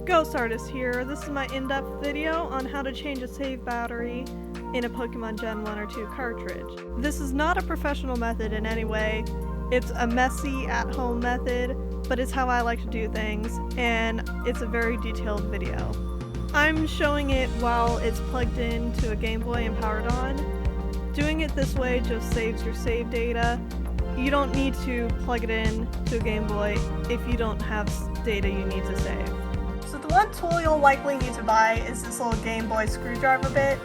Ghost Artist here. This is my in-depth video on how to change a save battery in a Pokemon Gen 1 or 2 cartridge. This is not a professional method in any way. It's a messy at-home method, but it's how I like to do things, and it's a very detailed video. I'm showing it while it's plugged into a Game Boy and powered on. Doing it this way just saves your save data. You don't need to plug it in to a Game Boy if you don't have data you need to save. So the one tool you'll likely need to buy is this little Game Boy screwdriver bit.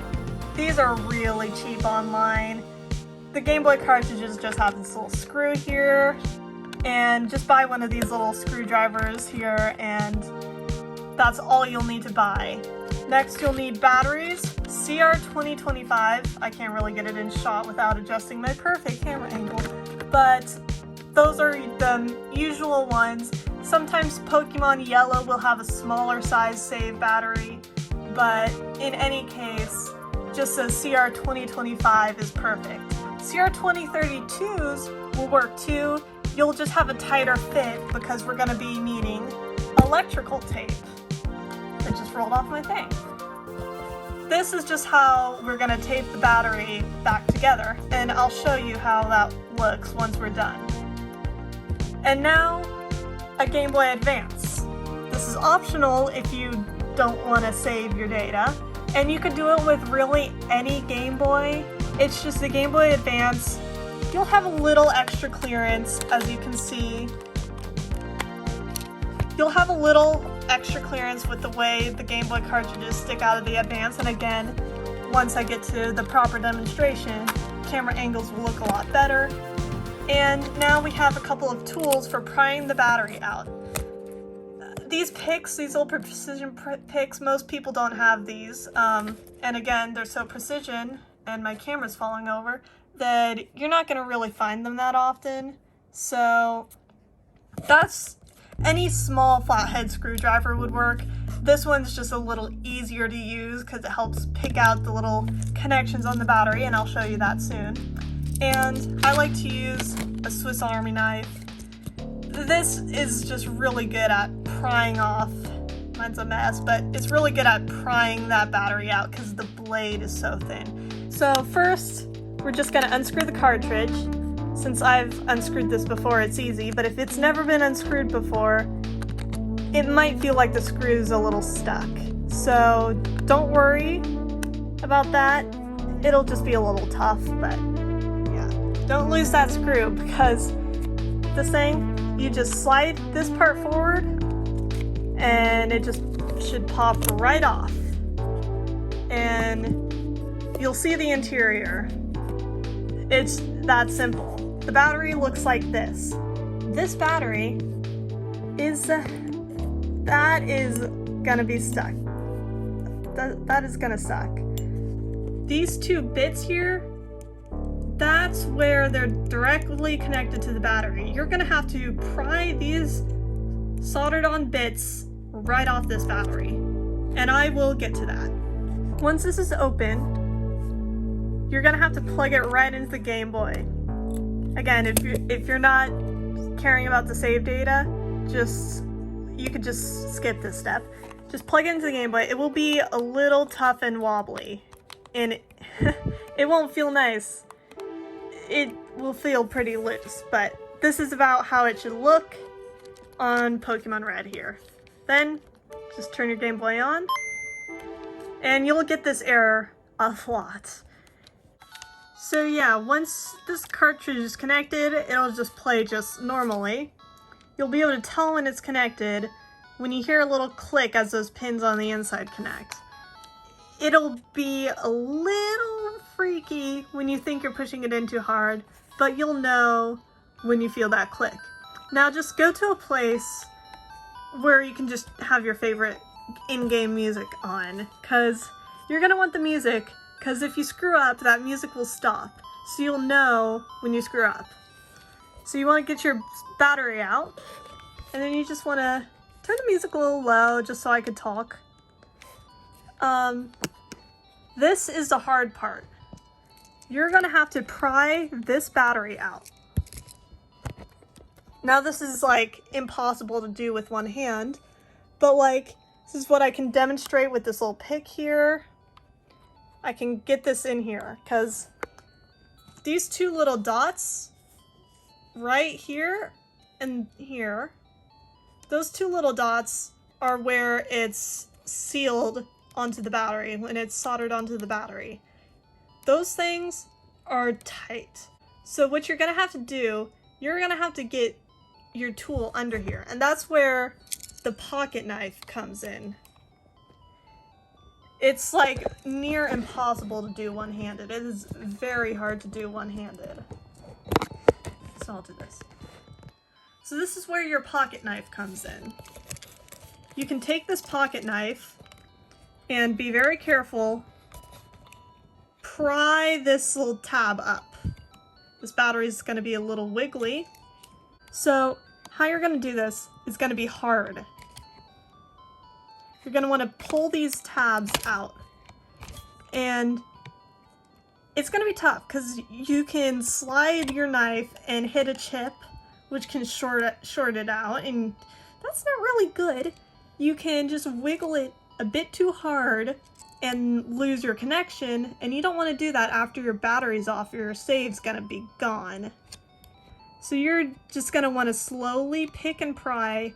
These are really cheap online. The Game Boy cartridges just have this little screw here, and just buy one of these little screwdrivers here, and that's all you'll need to buy. Next, you'll need batteries, CR2025. I can't really get it in shot without adjusting my perfect camera angle, but those are the usual ones. Sometimes Pokemon Yellow will have a smaller size save battery, but in any case, just a CR2025 is perfect. CR2032s will work too. You'll just have a tighter fit because we're going to be needing electrical tape. It just rolled off my thing. This is just how we're going to tape the battery back together, and I'll show you how that looks once we're done. And now, a Game Boy Advance. This is optional if you don't want to save your data, and you could do it with really any Game Boy. It's just the Game Boy Advance. You'll have a little extra clearance, as you can see. You'll have a little extra clearance with the way the Game Boy cartridges stick out of the Advance, and again, once I get to the proper demonstration, camera angles will look a lot better. And now we have a couple of tools for prying the battery out. These picks, these little precision picks, most people don't have these, and again, they're so precision, and my camera's falling over, that you're not going to really find them that often. So that's any small flathead screwdriver would work. This one's just a little easier to use because it helps pick out the little connections on the battery, and I'll show you that soon. And I like to use a Swiss Army knife. This is just really good at prying off. Mine's a mess, but it's really good at prying that battery out because the blade is so thin. So first, we're just going to unscrew the cartridge. Since I've unscrewed this before, it's easy, but if it's never been unscrewed before, it might feel like the screw's a little stuck. So don't worry about that. It'll just be a little tough, but yeah. Don't lose that screw, because this thing, you just slide this part forward, and it just should pop right off. And you'll see the interior. It's that simple. The battery looks like this. This battery is, that is gonna be stuck. That is gonna suck. These two bits here, that's where they're directly connected to the battery. You're gonna have to pry these soldered on bits right off this battery, and I will get to that. Once this is open, you're gonna have to plug it right into the Game Boy. Again, if you're not caring about the save data, you could just skip this step. Just plug it into the Game Boy. It will be a little tough and wobbly, and it won't feel nice. It will feel pretty loose, but this is about how it should look on Pokémon Red here. Then, just turn your Game Boy on, and you'll get this error a lot. So yeah, once this cartridge is connected, it'll just play just normally. You'll be able to tell when it's connected when you hear a little click as those pins on the inside connect. It'll be a little freaky when you think you're pushing it in too hard, but you'll know when you feel that click. Now just go to a place where you can just have your favorite in-game music on, because you're going to want the music, because if you screw up, that music will stop, so you'll know when you screw up. So you want to get your battery out, and then you just want to turn the music a little low, just so I could talk. This is the hard part. You're going to have to pry this battery out. Now this is like impossible to do with one hand, but like, This is what I can demonstrate with this little pick here. I can get this in here because these two little dots right here and here, those two little dots are where it's sealed onto the battery, when it's soldered onto the battery. Those things are tight. So what you're gonna have to do, you're gonna have to get your tool under here, and that's where the pocket knife comes in. It's like near impossible to do one-handed. It is very hard to do one-handed. So I'll do this. So this is where your pocket knife comes in. You can take this pocket knife and be very careful. Pry this little tab up. This battery is going to be a little wiggly. So how you're going to do this is going to be hard. You're going to want to pull these tabs out. And it's going to be tough because you can slide your knife and hit a chip, which can short it out, and that's not really good. You can just wiggle it a bit too hard and lose your connection, and you don't want to do that after your battery's off. Your save's gonna be gone. So you're just gonna want to slowly pick and pry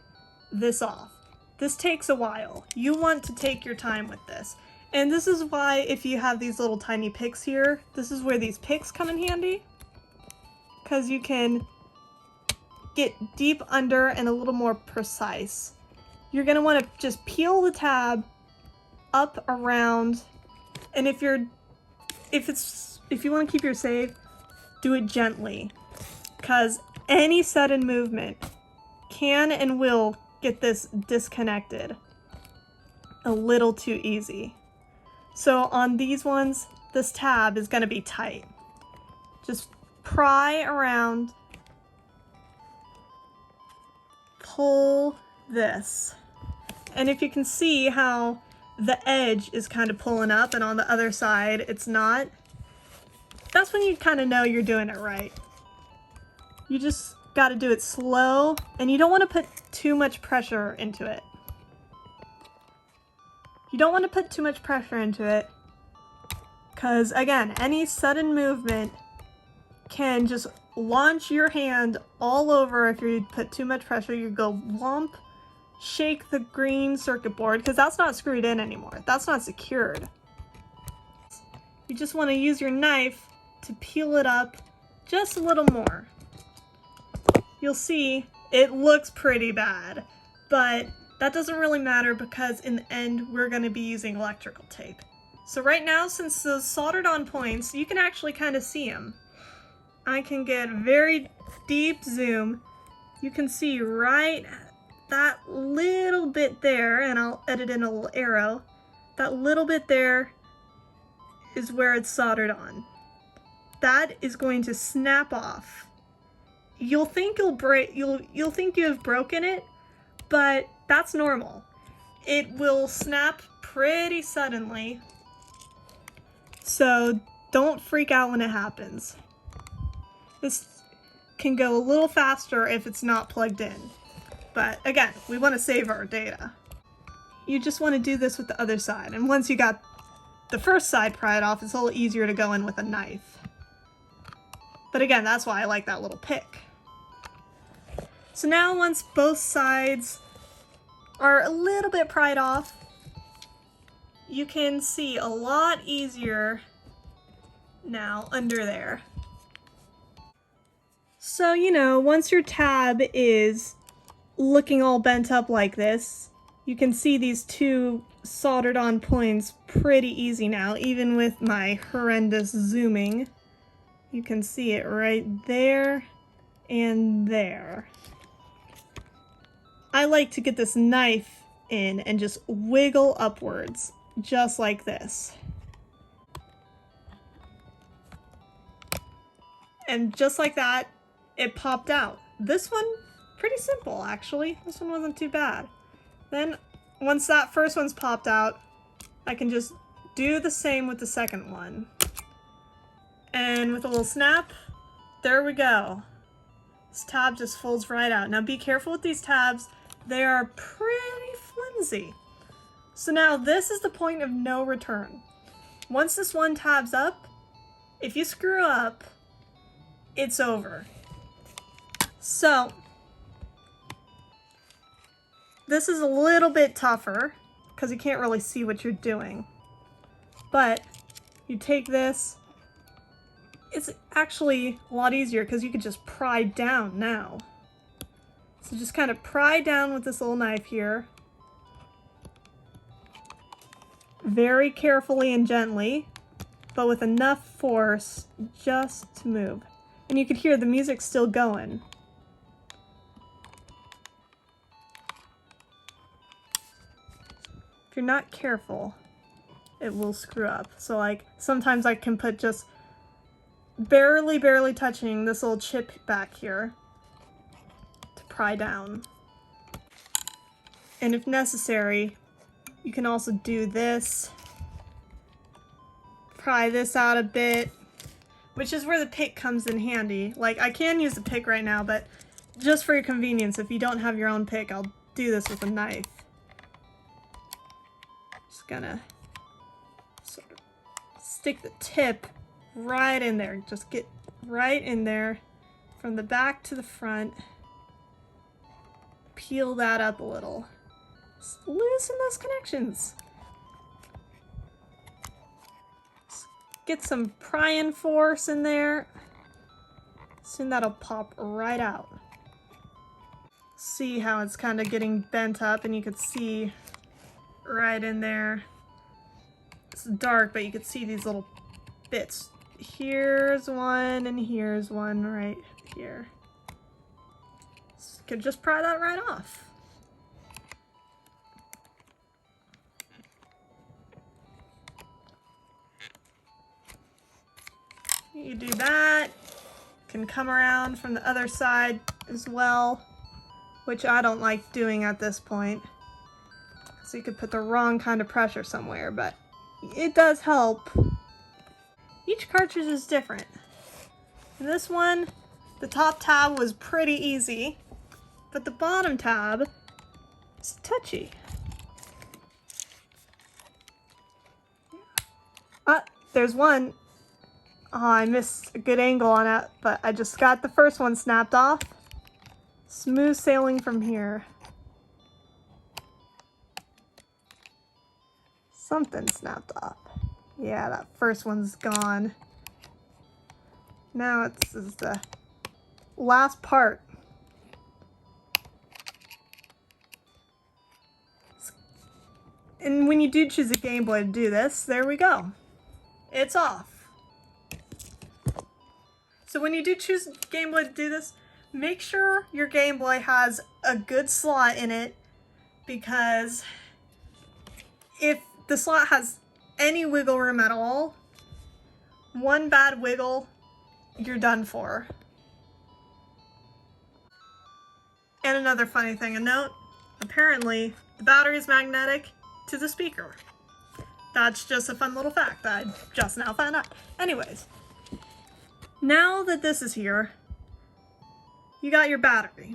this off. This takes a while. You want to take your time with this. And this is why, if you have these little tiny picks here, this is where these picks come in handy, because you can get deep under and a little more precise. You're gonna want to just peel the tab up around, and if you want to keep your save, do it gently, because any sudden movement can and will get this disconnected a little too easy. So on these ones, this tab is going to be tight. Just pry around, pull this, and if you can see how the edge is kind of pulling up and on the other side it's not, that's when you kind of know you're doing it right. You just got to do it slow, and you don't want to put too much pressure into it. You don't want to put too much pressure into it because, again, any sudden movement can just launch your hand all over. If you put too much pressure, you go whomp, shake the green circuit board, because that's not screwed in anymore. That's not secured. You just want to use your knife to peel it up just a little more. You'll see it looks pretty bad, but that doesn't really matter because in the end we're going to be using electrical tape. So right now, since those soldered on points, you can actually kind of see them. I can get very deep zoom. You can see right that little bit there, and I'll edit in a little arrow. That little bit there is where it's soldered on. That is going to snap off. You'll think you'll think you have broken it, but that's normal. It will snap pretty suddenly. So don't freak out when it happens. This can go a little faster if it's not plugged in. But again, we want to save our data. You just want to do this with the other side. And once you got the first side pried off, it's a little easier to go in with a knife. But again, that's why I like that little pick. So now once both sides are a little bit pried off, you can see a lot easier now under there. So, you know, once your tab is looking all bent up like this, you can see these two soldered on points pretty easy now, even with my horrendous zooming. You can see it right there and there. I like to get this knife in and just wiggle upwards, just like this. And just like that, it popped out. This one, pretty simple actually. This one wasn't too bad. Then, once that first one's popped out, I can just do the same with the second one. And with a little snap, there we go. This tab just folds right out. Now be careful with these tabs. They are pretty flimsy. So now this is the point of no return. Once this one tabs up, if you screw up, it's over. So this is a little bit tougher because you can't really see what you're doing. But you take this, it's actually a lot easier because you could just pry down now. So just kind of pry down with this little knife here. Very carefully and gently, but with enough force just to move. And you could hear the music still going. If you're not careful, it will screw up. So like sometimes I can put just barely touching this little chip back here to pry down. And if necessary, you can also do this, pry this out a bit, which is where the pick comes in handy. Like I can use the pick right now, but just for your convenience, if you don't have your own pick, I'll do this with a knife. Just gonna sort of stick the tip right in there. Just get right in there from the back to the front. Peel that up a little. Just loosen those connections. Just get some prying force in there. Soon that'll pop right out. See how it's kind of getting bent up, and you could see right in there. It's dark, but you could see these little bits. Here's one, and here's one right here. So you could just pry that right off. You do that. Can come around from the other side as well, which I don't like doing at this point. So you could put the wrong kind of pressure somewhere, but it does help. Each cartridge is different. In this one, the top tab was pretty easy, but the bottom tab is touchy. There's one. Oh, I missed a good angle on it, but I just got the first one snapped off. Smooth sailing from here. Something snapped off. Yeah, that first one's gone. Now this is the last part. And when you do choose a Game Boy to do this, there we go. It's off. So when you do choose Game Boy to do this, make sure your Game Boy has a good slot in it, because if the slot has any wiggle room at all, one bad wiggle, you're done for. And another funny thing to note, apparently the battery is magnetic to the speaker. That's just a fun little fact I just now found out. Anyways. Now that this is here, you got your battery.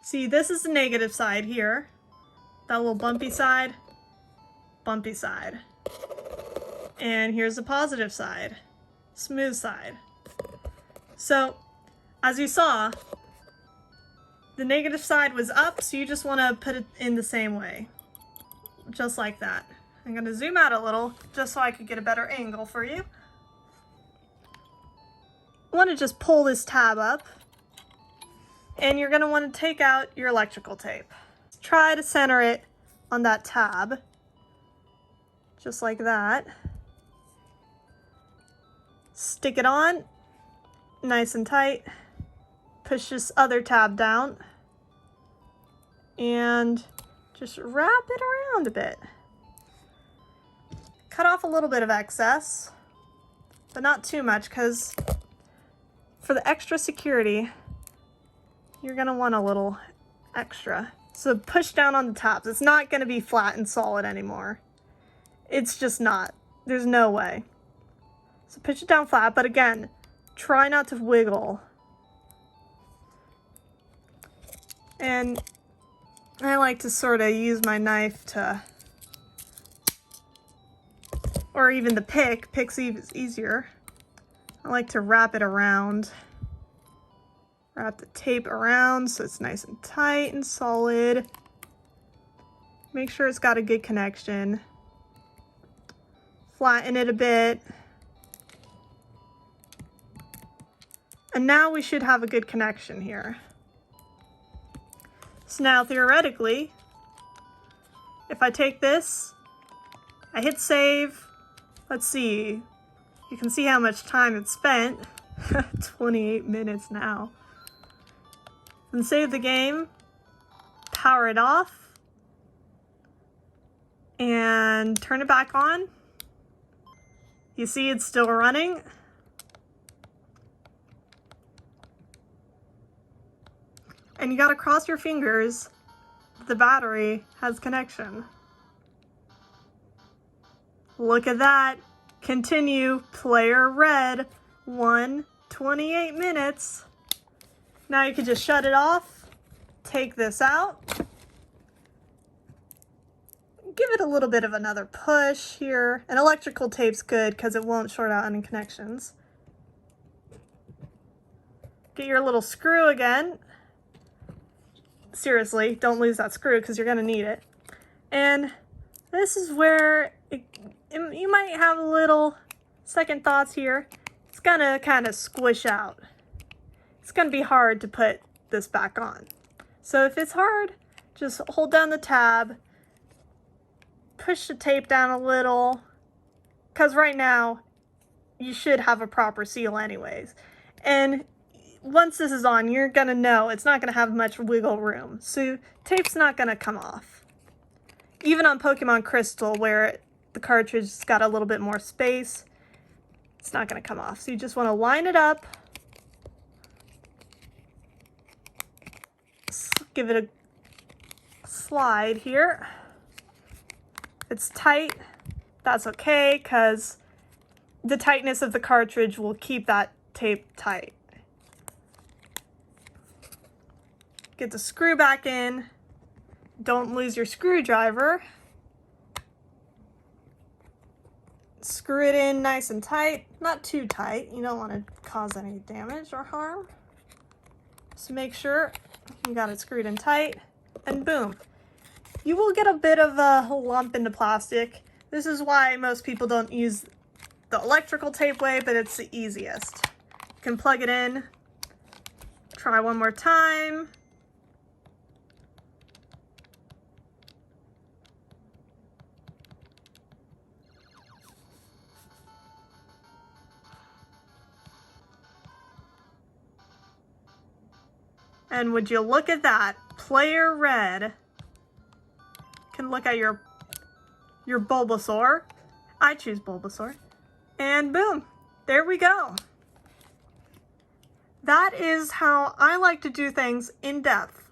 See, this is the negative side here. That little bumpy side. And here's the positive side, smooth side. So, as you saw, the negative side was up, so you just want to put it in the same way. Just like that. I'm going to zoom out a little, just so I could get a better angle for you. Want to just pull this tab up, and you're going to want to take out your electrical tape. Try to center it on that tab, just like that. Stick it on, nice and tight. Push this other tab down, and just wrap it around a bit. Cut off a little bit of excess, but not too much, because for the extra security, you're going to want a little extra. So push down on the tabs. It's not going to be flat and solid anymore. It's just not. There's no way. So push it down flat, but again, try not to wiggle. And I like to sort of use my knife to, or even the pick. Pick's easier. I like to wrap it around. Wrap the tape around so it's nice and tight and solid. Make sure it's got a good connection. Flatten it a bit. And now we should have a good connection here. So now theoretically, if I take this, I hit save, let's see, you can see how much time it's spent, 28 minutes now. And save the game, power it off, and turn it back on. You see it's still running. And you gotta cross your fingers the battery has connection. Look at that. Continue, player red, 28 minutes. Now you can just shut it off, take this out, give it a little bit of another push here. And electrical tape's good because it won't short out any connections. Get your little screw again. Seriously, don't lose that screw because you're gonna need it. And this is where you might have a little second thoughts here. It's gonna kind of squish out. It's gonna be hard to put this back on. So if it's hard, just hold down the tab, push the tape down a little, because right now you should have a proper seal anyways. And once this is on, you're gonna know it's not gonna have much wiggle room. So tape's not gonna come off. Even on Pokemon Crystal, where the cartridge's got a little bit more space, it's not gonna come off. So you just wanna line it up. Give it a slide here. If it's tight, that's okay, because the tightness of the cartridge will keep that tape tight. Get the screw back in. Don't lose your screwdriver. Screw it in nice and tight. Not too tight. You don't want to cause any damage or harm. So make sure you got it screwed in tight, and boom. You will get a bit of a lump in the plastic. This is why most people don't use the electrical tape way, but it's the easiest. You can plug it in. Try one more time. And would you look at that? Player red can look at your Bulbasaur. I choose Bulbasaur. And boom, there we go. That is how I like to do things in depth.